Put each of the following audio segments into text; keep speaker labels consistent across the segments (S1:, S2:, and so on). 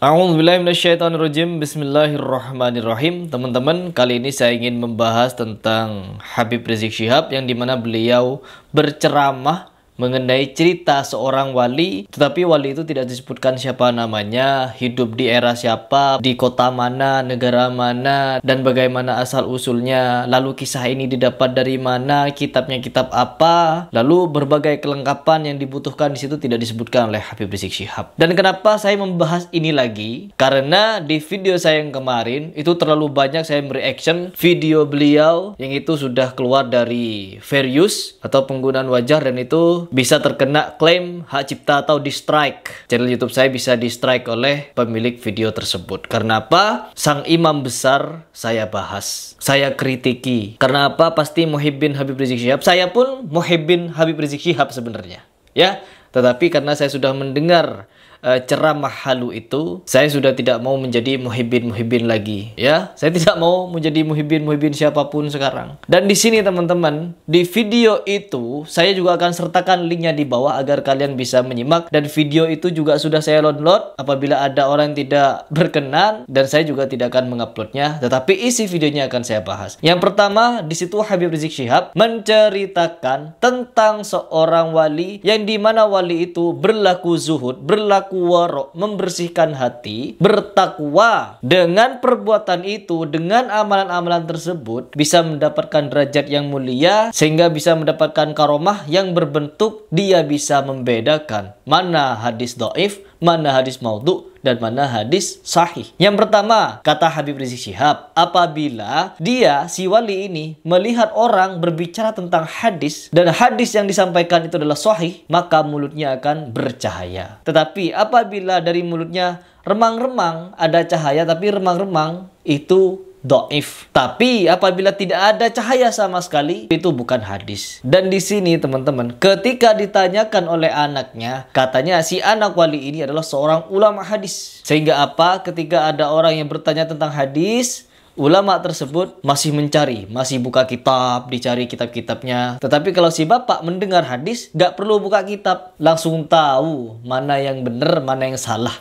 S1: A'udzubillahiminasyaitonirrajim. Bismillahirrahmanirrahim. Teman-teman, kali ini saya ingin membahas tentang Habib Rizik Syihab, yang dimana beliau berceramah mengenai cerita seorang wali, tetapi wali itu tidak disebutkan siapa namanya, hidup di era siapa, di kota mana, negara mana, dan bagaimana asal-usulnya. Lalu kisah ini didapat dari mana, kitabnya kitab apa, lalu berbagai kelengkapan yang dibutuhkan di situ tidak disebutkan oleh Habib Rizik Syihab. Dan kenapa saya membahas ini lagi? Karena di video saya yang kemarin itu terlalu banyak saya mereaction video beliau yang itu sudah keluar dari fair use atau penggunaan wajar, dan itu bisa terkena klaim hak cipta atau di-strike. Channel YouTube saya bisa di-strike oleh pemilik video tersebut. Karena apa? Sang imam besar saya bahas, saya kritiki. Karena apa? Pasti muhibbin Habib Rizik Syihab. Saya pun muhibbin Habib Rizik Syihab sebenarnya, ya. Tetapi karena saya sudah mendengar ceramah halu itu, saya sudah tidak mau menjadi muhibbin lagi, ya. Saya tidak mau menjadi muhibbin siapapun sekarang. Dan di sini teman-teman, di video itu saya juga akan sertakan linknya di bawah agar kalian bisa menyimak. Dan video itu juga sudah saya download. Apabila ada orang yang tidak berkenan, dan saya juga tidak akan menguploadnya, tetapi isi videonya akan saya bahas. Yang pertama, di situ Habib Rizik Syihab menceritakan tentang seorang wali yang dimana wali itu berlaku zuhud, berlaku warok, membersihkan hati, bertakwa. Dengan perbuatan itu, dengan amalan-amalan tersebut, bisa mendapatkan derajat yang mulia, sehingga bisa mendapatkan karomah yang berbentuk dia bisa membedakan mana hadis dhaif, mana hadis maudhu, dan mana hadis sahih. Yang pertama, kata Habib Rizik Syihab, apabila dia, si wali ini, melihat orang berbicara tentang hadis, dan hadis yang disampaikan itu adalah sahih, maka mulutnya akan bercahaya. Tetapi apabila dari mulutnya remang-remang, ada cahaya tapi remang-remang, itu dhaif. Tapi apabila tidak ada cahaya sama sekali, itu bukan hadis. Dan di sini teman-teman, ketika ditanyakan oleh anaknya, katanya si anak wali ini adalah seorang ulama hadis. Sehingga apa? Ketika ada orang yang bertanya tentang hadis, ulama tersebut masih mencari, masih buka kitab, dicari kitab-kitabnya. Tetapi kalau si bapak mendengar hadis, gak perlu buka kitab, langsung tahu mana yang benar, mana yang salah.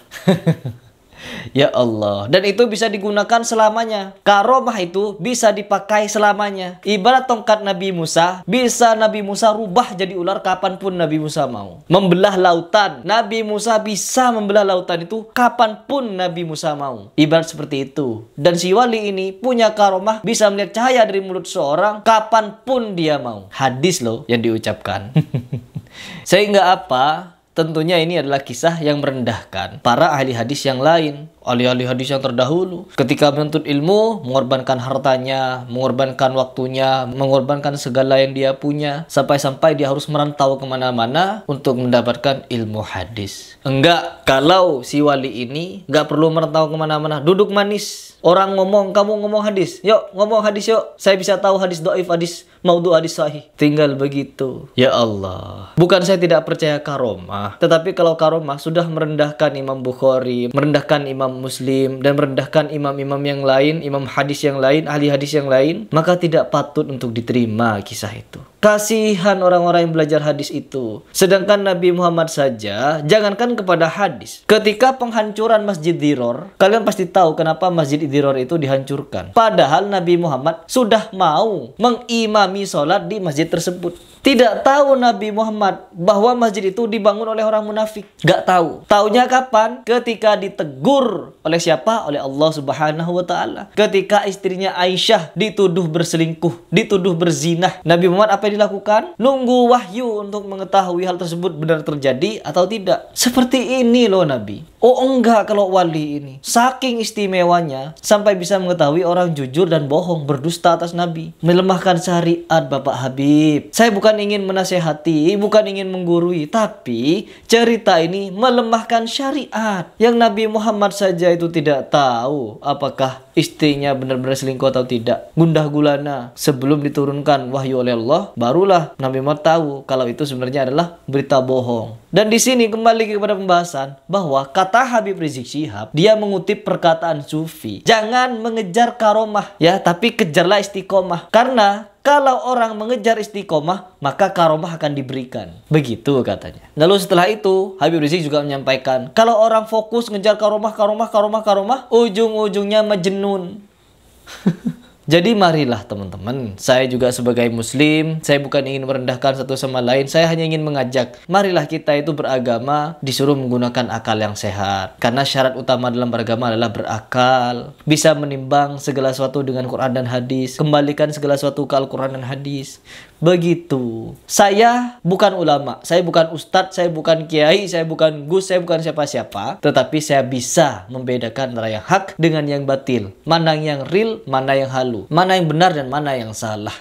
S1: Ya Allah. Dan itu bisa digunakan selamanya. Karomah itu bisa dipakai selamanya. Ibarat tongkat Nabi Musa, bisa Nabi Musa rubah jadi ular kapanpun Nabi Musa mau. Membelah lautan, Nabi Musa bisa membelah lautan itu kapanpun Nabi Musa mau. Ibarat seperti itu. Dan si wali ini punya karomah, bisa melihat cahaya dari mulut seorang kapanpun dia mau. Hadis loh yang diucapkan. Sehingga apa? Tentunya ini adalah kisah yang merendahkan para ahli hadis yang lain, ahli-ahli hadis yang terdahulu. Ketika menuntut ilmu, mengorbankan hartanya, mengorbankan waktunya, mengorbankan segala yang dia punya, sampai-sampai dia harus merantau kemana-mana untuk mendapatkan ilmu hadis. Enggak, kalau si wali ini enggak perlu merantau kemana-mana, duduk manis. Orang ngomong, kamu ngomong hadis, yuk ngomong hadis yuk, saya bisa tahu hadis dhaif, hadis maudhu, hadis sahih. Tinggal begitu. Ya Allah, bukan saya tidak percaya karomah, tetapi kalau karomah sudah merendahkan Imam Bukhari, merendahkan Imam Muslim, dan merendahkan imam-imam yang lain, imam hadis yang lain, ahli hadis yang lain, maka tidak patut untuk diterima kisah itu. Kasihan orang-orang yang belajar hadis itu. Sedangkan Nabi Muhammad saja, jangankan kepada hadis, ketika penghancuran Masjid Diror, kalian pasti tahu kenapa Masjid Diror itu dihancurkan. Padahal Nabi Muhammad sudah mau mengimami sholat di masjid tersebut. Tidak tahu Nabi Muhammad bahwa masjid itu dibangun oleh orang munafik. Gak tahu. Taunya kapan? Ketika ditegur oleh siapa? Oleh Allah Subhanahu wa Ta'ala. Ketika istrinya Aisyah dituduh berselingkuh, dituduh berzinah, Nabi Muhammad apa yang dilakukan? Nunggu wahyu untuk mengetahui hal tersebut benar terjadi atau tidak. Seperti ini loh Nabi. Oh enggak, kalau wali ini saking istimewanya sampai bisa mengetahui orang jujur dan bohong, berdusta atas Nabi, melemahkan syariat. Bapak Habib, saya bukan ingin menasehati, bukan ingin menggurui, tapi cerita ini melemahkan syariat. Yang Nabi Muhammad saja itu tidak tahu apakah istrinya benar-benar selingkuh atau tidak, gundah gulana. Sebelum diturunkan wahyu oleh Allah, barulah Nabi Muhammad tahu kalau itu sebenarnya adalah berita bohong. Dan di sini kembali kepada pembahasan bahwa kata Habib Rizik Syihab, dia mengutip perkataan Sufi. Jangan mengejar karomah, ya, tapi kejarlah istiqomah. Karena kalau orang mengejar istiqomah, maka karomah akan diberikan. Begitu katanya. Lalu setelah itu, Habib Rizik juga menyampaikan, kalau orang fokus ngejar karomah, ujung-ujungnya majnun. Jadi marilah teman-teman, saya juga sebagai muslim, saya bukan ingin merendahkan satu sama lain, saya hanya ingin mengajak, marilah kita itu beragama disuruh menggunakan akal yang sehat. Karena syarat utama dalam beragama adalah berakal, bisa menimbang segala sesuatu dengan Quran dan hadis, kembalikan segala sesuatu ke Al-Quran dan hadis. Begitu. Saya bukan ulama, saya bukan ustadz, saya bukan kiai, saya bukan gus, saya bukan siapa-siapa. Tetapi saya bisa membedakan antara yang hak dengan yang batil. Mana yang real, mana yang halu. Mana yang benar dan mana yang salah.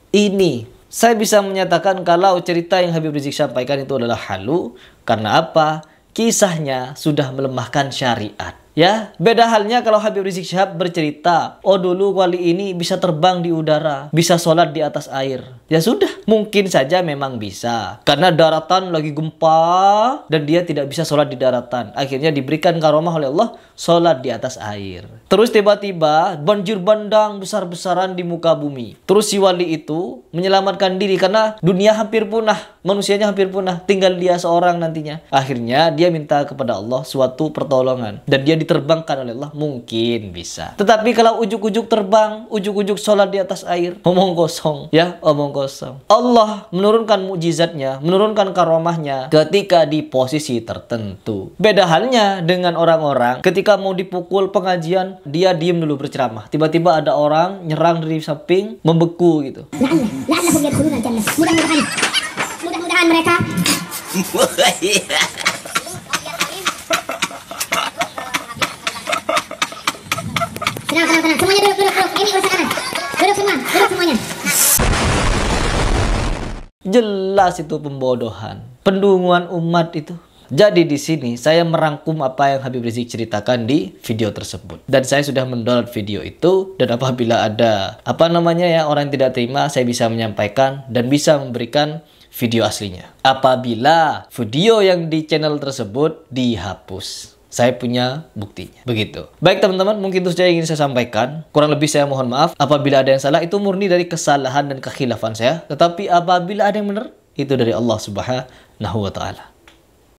S1: Ini, saya bisa menyatakan kalau cerita yang Habib Rizik sampaikan itu adalah halu. Karena apa? Kisahnya sudah melemahkan syariat. Ya, beda halnya kalau Habib Rizik Syihab bercerita, oh dulu wali ini bisa terbang di udara, bisa sholat di atas air. Ya sudah, mungkin saja memang bisa. Karena daratan lagi gempa, dan dia tidak bisa sholat di daratan. Akhirnya diberikan karomah oleh Allah, sholat di atas air. Terus tiba-tiba banjir bandang besar-besaran di muka bumi. Terus si wali itu menyelamatkan diri karena dunia hampir punah, manusianya hampir punah, tinggal dia seorang nantinya. Akhirnya dia minta kepada Allah suatu pertolongan. Dan dia diterbangkan oleh Allah, mungkin bisa. Tetapi kalau ujuk-ujuk terbang, ujuk-ujuk sholat di atas air, omong kosong, ya, omong kosong. Allah menurunkan mukjizatnya, menurunkan karomahnya ketika di posisi tertentu. Beda halnya dengan orang-orang ketika mau dipukul pengajian, dia diem dulu berceramah. Tiba-tiba ada orang nyerang dari samping, membeku gitu.
S2: Mudah-mudahan mereka tenang. Semuanya duduk. Ini urusan anak. Duduk semuanya.
S1: Jelas itu pembodohan, pendunguan umat itu. Jadi di sini saya merangkum apa yang Habib Rizik ceritakan di video tersebut. Dan saya sudah mendownload video itu, dan apabila ada orang yang tidak terima, saya bisa menyampaikan dan bisa memberikan video aslinya. Apabila video yang di channel tersebut dihapus, saya punya buktinya. Begitu. Baik teman-teman, mungkin itu saja yang ingin saya sampaikan. Kurang lebih saya mohon maaf. Apabila ada yang salah, itu murni dari kesalahan dan kekhilafan saya. Tetapi apabila ada yang benar, itu dari Allah Subhanahu wa Ta'ala.